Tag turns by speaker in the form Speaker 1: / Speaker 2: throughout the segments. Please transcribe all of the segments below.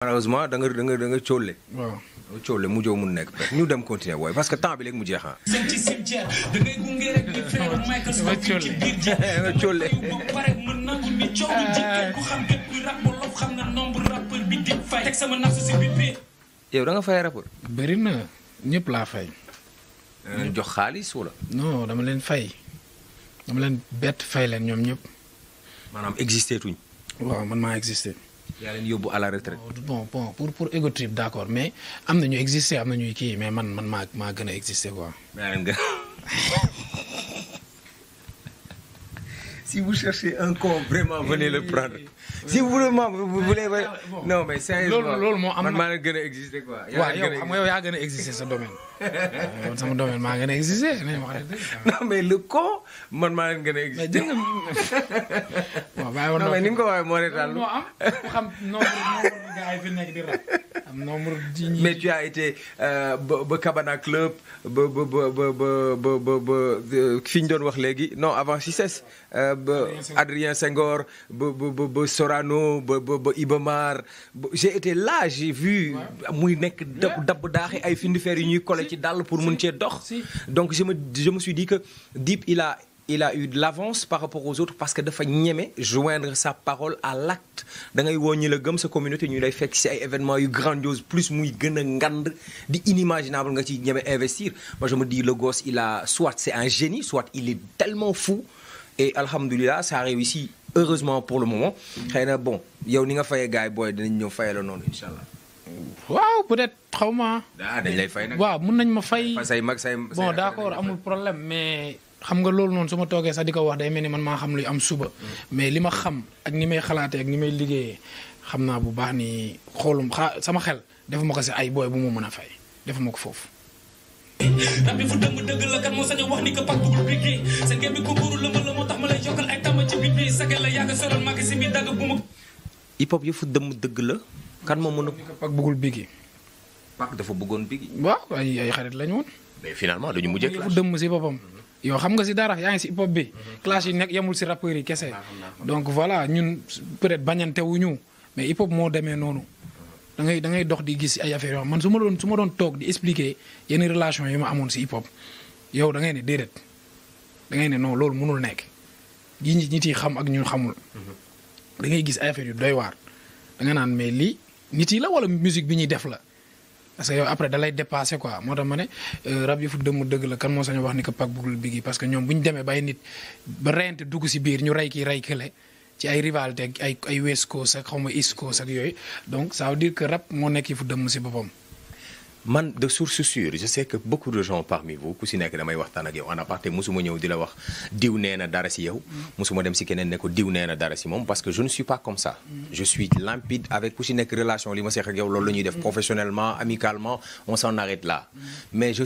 Speaker 1: malheureusement da nga cóole.
Speaker 2: waaw
Speaker 1: nga cóole mujjoo mun nekk ñu dem continuer wooy parce que temps bi léegi mu jeex nga cóole. yow da nga fay rapport.
Speaker 2: bëri na ñëpp laa fay.
Speaker 1: jox xaalis wala.
Speaker 2: non dama leen fay dama leen bett fay leen ñoom ñëpp.
Speaker 1: maanaam existé tuñ.
Speaker 2: waaw man maa existé.
Speaker 1: yaa leen yóbbu à la retraite.
Speaker 2: bon pour ego trip d'accord mais am na ñu existé am na ñuy kii mais man maa gën a existé quoi.
Speaker 1: yaa leen gën si vous cherchez un con vraiment venez le prendre. si vraiment vous voulez. non mais sérieusement
Speaker 2: loolu moo am
Speaker 1: man maa leen gën a existé quoi.
Speaker 2: waaw yow xam nga yow yaa gën a existé sa domaine. yow sama domaine maa gën a existé nañu wax dëgg.
Speaker 1: non mais le con man maa leen gën a existé.
Speaker 2: mais dégg nga. waaw bàyyi woon
Speaker 1: non mais ni nga ko waxee moo reetaan.
Speaker 2: moo am ku xam nombre de gars yi fi nekk di rap am nombre ji ñi.
Speaker 1: mais tu as été ba Cabana Club ba fi ñu doon wax léegi non avant Cissesse ba Adrien Senghor ba Sorano ba Ibamar j'ai été là j'ai vu muy nekk dabb daaxi ay findi fer yu ñuy collé ci dàll pour mun cee dox. donc je me suis dit que Dip il a eu de l'avance par rapport aux autres parce que dafa ñeme joindre sa parole à l'acte da ngay woo ñi la gëm sa communauté ñu lay fekk ci ay événements yu grandiose plus muy gën a ngand di inimaginable nga ci ñeme investir. moi je me dis le gosse il a soit c'est un génie soit il est tellement fou et alhamdoulilah ça a réussi heureusement pour le moment. xëy na bon yow ni nga fayee gars yi booy dinañ ñëw fayee la noonu incha allah.
Speaker 2: waaw peut-être xaw ma.
Speaker 1: dañ lay fay nag.
Speaker 2: waaw mun nañ ma fay.
Speaker 1: say mag say
Speaker 2: bon d'accord amul problème mais. xam nga loolu noonu su ma toogee sax di ko wax day mel ni man maa xam luy am suba mais li ma xam ak ni may xalaatee ak ni may liggéeyee xam naa bu baax ni xoolum sama xel defuma ko si ay booy bu mu mën a fay defuma ko foofu.
Speaker 3: rab bi fu dëmm dëgg la kat moo sañ a wax ni que pak bugul biggi sa ngeen bi ko buuru lëmba la moo tax ma lay jokkal ay tàmm ci bit bi sagal la yàgg soral màgg si mi dagg bu ma.
Speaker 1: hip hop yëfu dëmm dëgg la kan moo mën a.
Speaker 2: pak bugul biggi.
Speaker 1: pak dafa bëggoon biggi.
Speaker 2: waaw ay xarit lañu woon.
Speaker 1: mais finalement dañu mujjee clash.
Speaker 2: yëfu dëmm si boppam. yow xam nga si dara yaa ngi si hip hop bi clash yi nekk yemul si rappeurs yi kese donc voilà ñun peut-être bañante wuñu mais hip hop moo demee noonu da ngay dox di gis ay affaires yoo man su ma doon toog di expliquer yenn relation yi ma amoon si hip hop yow da ngay ne déedéet da ngay ne non loolu mënul nekk yi nit yi xam ak ñun xamul da ngay gis ay affaires yu doy waar da nga naan mais lii nit yi la wala musique bi ñuy def la. parce que yow après da lay dépassé quoi moo tax ma ne rab yi fu dëmm dëgg la kan moo sañ wax ni que pak bugul bigi parce que ñoom bu ñu demee bay nit ba reyante dugg si biir ñu rey kii rey kële ci ay rivalité ay West Coast ak xaw ma East Coast ak yooyu donc ça veut dire que rap moo nekk yi fu dëmm si boppam.
Speaker 1: man de source sûre je sais que beaucoup de gens parmi vous ku si nekk damay waxtaan ak yow en aparté mosuma ñëw di la wax diw nee na dara si yow mosuma dem si keneen ne ko diw nee na dara si moom parce que je ne suis pas comme ça je suis limpide avec ku si nekk relation li ma seex ak yow loolu la ñuy def professionnellement amicalement on s'en arrête là mais j'en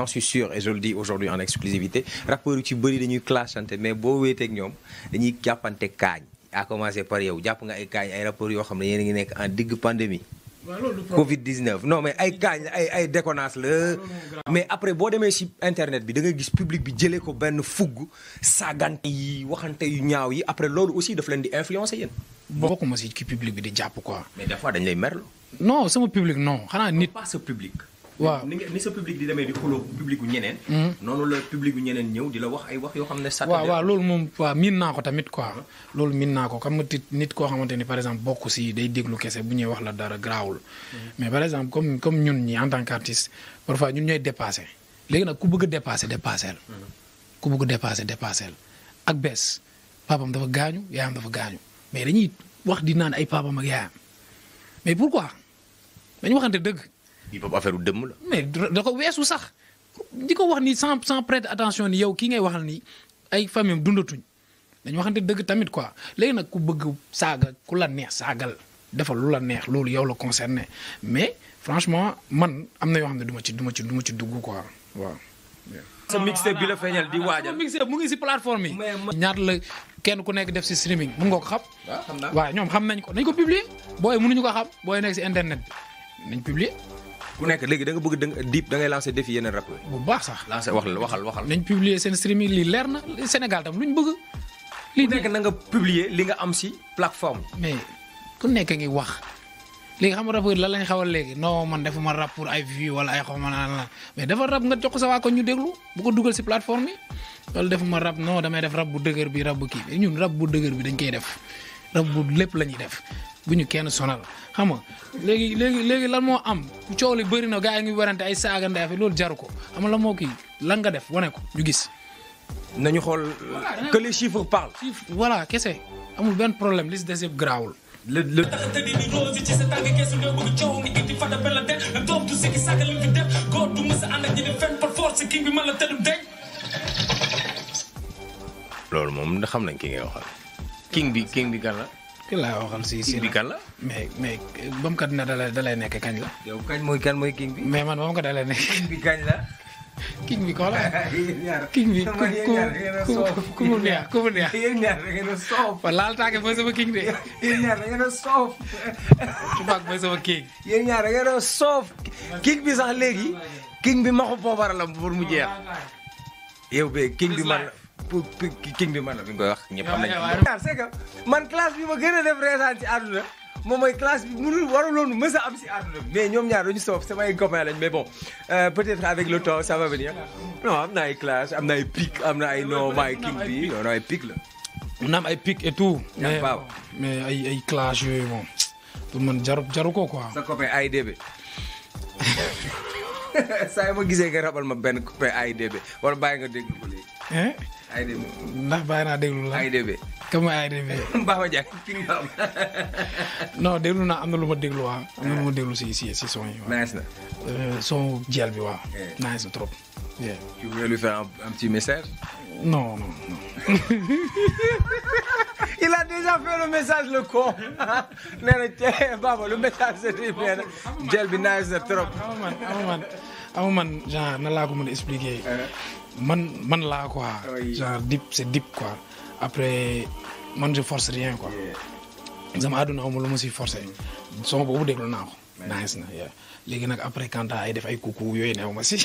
Speaker 1: suis sûr et je le dis aujourd'hui en exclusivité rappeurs yu ci bëri dañuy clashante mais boo wéeteeg ñoom dañuy jàppante kaañ à commencer par yow jàpp nga ay kaañ ay rappeurs yoo xam ne yéen a ngi nekk en digg pandémie Covid-19 non mais ay kaañ ay déconnance la mais après boo demee ci internet bi da ngay gis public bi jëlee ko benn fugg saagante yi waxante yu ñaaw yi après loolu aussi daf leen di influencer yéen.
Speaker 2: bokkuma ci ki public bi di jàpp quoi.
Speaker 1: mais des fois dañ lay merlo.
Speaker 2: non sama public non xanaa nit.
Speaker 1: pas sa public.
Speaker 2: waaw
Speaker 1: ni sa public di demee di xuloo public gu ñeneen. noonu la public gu ñeneen ñëw di la wax ay wax yoo xam ne.
Speaker 2: waaw loolu moom waaw miin naa ko tamit quoi. loolu miin naa ko xam nga nit koo xamante ni par exemple bokk si day déglu kese bu ñuy wax la dara garaawul. mais par exemple comme ñun ñi en tant qu'artiste parfois ñun ñooy dépassé léegi nag ku bëgg a dépassé dépassé ku bëgg a dépassé dépassé ak bees papam dafa gaañu yaayam dafa gaañu mais dañuy wax di naan ay papam ak yaayam mais pourquoi dañu waxante dëgg.
Speaker 1: bii boobu affaire u dëmm la.
Speaker 2: mais da ko weesu sax di ko wax ni sans prêter attention ni yow kii ngay waxal ni ay famille dundatuñ dañu waxante dëgg tamit quoi léegi nag ku bëgg saaga ku la neex saagal defal lu la neex loolu yow la concerné mais franchement man am na yoo xam ne du ma ci dugg quoi waaw.
Speaker 1: sa mixtape bi la feeñal di waajal.
Speaker 2: mixtape mu ngi si plateforme yi. ñaata la kenn ku nekk def si streaming mun nga ko xam.
Speaker 1: waaw xam naa
Speaker 2: waaw ñoom xam nañ ko nañ ko publier booy mënuñu ko xam booy nekk si internet bi nañ publier.
Speaker 1: ku nekk léegi da nga bëgg Dip da ngay lancer défi yeneen rappeurs.
Speaker 2: bu baax sax.
Speaker 1: lancer waxal.
Speaker 2: nañ publier seen streaming lii leer na Sénégal tam luñ bëgg.
Speaker 1: lii nekk na nga publier li nga am si plateforme.
Speaker 2: mais ku nekk ngi wax léegi xam nga rappeur lan lañ xawal léegi non man defuma rap pour ay vues wala ay xawma naan la mais dafa rap nga jox ko sa waa ko ñu déglu bu ko dugal si plateforme yi loolu defuma rap non damay def rap bu dëgër bi rap bu kii bi ñun rap bu dëgër bi dañ koy def rap bu lépp la ñuy def bu ñu kenn sonal xam nga léegi lan moo am coow li bëri na gars yi ngi warante ay saaga ndey fi loolu jaru ko xam nga la moo kii lan nga def wane ko ñu gis.
Speaker 1: nañu xool que les chiffres parlent.
Speaker 2: voilà kese amul benn problème li si des yëpp garaawul.
Speaker 1: le
Speaker 3: tëddi ni rose ci sa tànk keesu nga bëgg coow ni indi fada bella de la doom du sikki sàkk li fi def góor du mës a ànd ak ñi di fen par force king bi man la tëddum deñ
Speaker 1: loolu moom xam nañ ki ngay waxal. king bi kan la.
Speaker 2: ki laa waxal si
Speaker 1: king bi kan la.
Speaker 2: mais ba mu kat ne da lay nekk kañ la.
Speaker 1: yow kan mooy king bi.
Speaker 2: mais man ba mu kat da lay nekk.
Speaker 1: king bi kañ la.
Speaker 2: king bi ko la. king bi ku mu neex ku mu neex.
Speaker 1: yéen ñaar da ngeen a soof.
Speaker 2: wa laal taake mooy sama king de.
Speaker 1: yéen ñaar da ngeen a soof.
Speaker 2: tubaab mooy sama king.
Speaker 1: yéen ñaar da ngeen a soof. king bi sax léegi. king bi maxu poobara la pour mu jeex. yow be king bi man la pour king bi man la bi nga koy wax ñëpp am nañu. c'est que man classe bi ma gën a def reetaan ci àdduna moom mooy classe bi mënul waruloon mës a am si àdduna mais ñoom ñaar dañu soof samay copains lañ mais bon peut-être avec le temps ça va venir non am na ay classe am na ay pic am na ay non maay king bi non ay pic la.
Speaker 2: mun na am ay pic et tout. mais ay clash yooyu moom pour man jaru ko quoi.
Speaker 1: sa copain AIDB. saa yi ma gisee nga rabal ma benn copain AIDB wala bàyyi nga déglu ko léegi. AIDB.
Speaker 2: ndax bàyyi naa déglu la
Speaker 1: AIDB.
Speaker 2: comme AIDB.
Speaker 1: Baba Diack fi nga am.
Speaker 2: non déglu naa am na lu ma déglu waaw. am na lu ma déglu si son yi.
Speaker 1: nice na.
Speaker 2: son jel bi waaw. nice na trop.
Speaker 1: tu voulais lui faire un petit message.
Speaker 2: non.
Speaker 1: Il a déjà fait le message le con. nee na tey Baba le message c'était bien jel bi nice na trop.
Speaker 2: ama man genre na laa ko mën a expliquer. man laa quoi. genre deep c'est deep quoi. après man je force rien quoi. sama àdduna amul lu ma si forcer. sama boobu déglu naa ko. nice na léegi nag après quand ay def ay coucou yooyu neew ma si.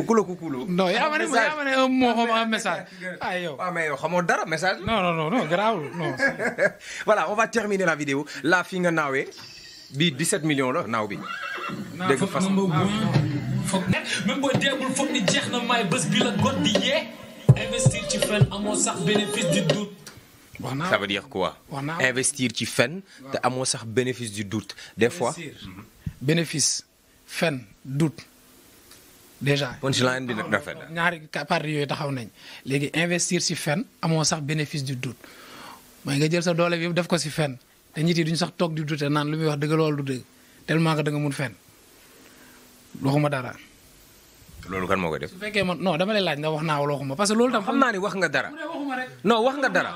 Speaker 1: ku la kukuloo.
Speaker 2: non yaa ma ne un mot comme un message. ah yow
Speaker 1: mais yow xamoo dara message.
Speaker 2: non garaawul non.
Speaker 1: voilà on va terminer la vidéo là fi nga naawee bi 17 millions la naaw bi. dégg nga façon
Speaker 3: foog ne même booy deegul foog ni jeex na may bés bi la god di yee. investir ci fen amoo sax bénéfice du doute.
Speaker 1: ça veut dire quoi. investir ci fen te amoo sax bénéfice du doute des fois.
Speaker 2: bénéfice fen doute déjà.
Speaker 1: punchline bi nag rafet na.
Speaker 2: ñaari parties yooyu taxaw nañ léegi investir ci fen amoo sax bénéfice du doute mooy nga jël sa doole bi yëpp def ko ci fen te nit yi duñ sax toog di dute naan lu muy wax dëgg loolu du dëgg tellement que da nga mun fen waxuma dara.
Speaker 1: loolu kan moo koy def.
Speaker 2: su fekkee man non dama lay laaj nga wax naa wala waxuma parce que loolu tam.
Speaker 1: xam naa ni wax nga dara. non wax nga dara.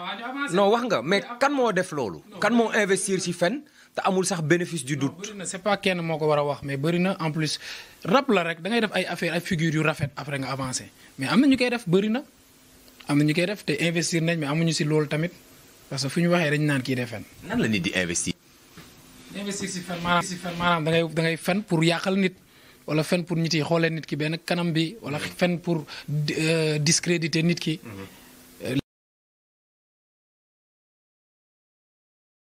Speaker 1: non wax nga mais kan moo def loolu. kan moo investir ci fen te amul sax bénéfice du doute.
Speaker 2: bëri na c'est pas kenn moo ko war a wax mais bëri na en plus rap la rek da ngay def ay affaire ay figures yu rafet après nga avancé mais am na ñu koy def bëri na am na ñu koy def te investir nañ mais amuñu ci loolu tamit parce que fu ñu waxee dañu naan kii dee fen.
Speaker 1: nan la nit di investir.
Speaker 2: investir ci fen maanaam da ngay fen pour yàqal nit. wala fen pour nit yi xoolee nit ki benn kanam bi wala fen pour discréditer nit ki.